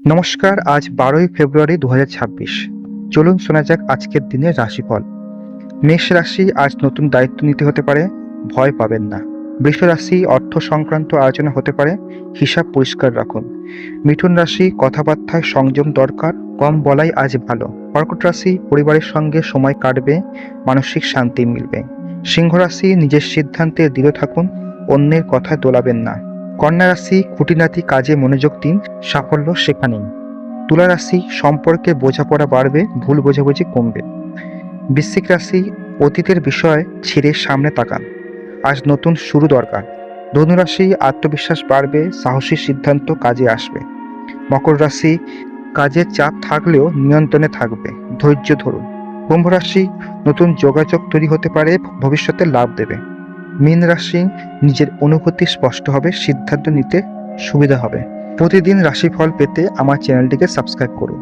নমস্কার, আজ 12ই ফেব্রুয়ারি 2026। চলুন শোনা যাক আজকের দিনের রাশিফল। মেষ রাশি, আজ নতুন দায়িত্ব নিতে হতে পারে, ভয় পাবেন না। বৃষ রাশি, অর্থ সংক্রান্ত আলোচনা হতে পারে, হিসাব পরিষ্কার রাখুন। মিথুন রাশি, কথাবার্তায় সংযম দরকার, কম বলাই আজ ভালো। কর্কট রাশি, পরিবারের সঙ্গে সময় কাটবে, মানসিক শান্তি মিলবে। সিংহ রাশি, নিজের সিদ্ধান্তে দৃঢ় থাকুন, অন্যের কথায় দোলাবেন না। কন্যা রাশি, খুঁটিনাটি কাজে মনোযোগ দিন, সাফল্য সেখানেই। তুলা রাশি, সম্পর্কে বোঝাপড়া বাড়বে, ভুল বোঝাবুঝি কমবে। বৃশ্চিক রাশি, অতীতের বিষয় ছেড়ে সামনে তাকান, আজ নতুন শুরু দরকার। ধনু রাশি, আত্মবিশ্বাস বাড়বে, সাহসী সিদ্ধান্ত কাজে আসবে। মকর রাশি, কাজের চাপ থাকলেও নিয়ন্ত্রণে থাকবে, ধৈর্য ধরুন। কুম্ভ রাশি, নতুন যোগাযোগ তৈরি হতে পারে, ভবিষ্যতে লাভ দেবে। মীন রাশি, নিজের অনুভূতি স্পষ্ট হবে, সিদ্ধান্ত নিতে সুবিধা হবে। প্রতিদিন রাশিফল পেতে আমার চ্যানেলটিকে সাবস্ক্রাইব করুন।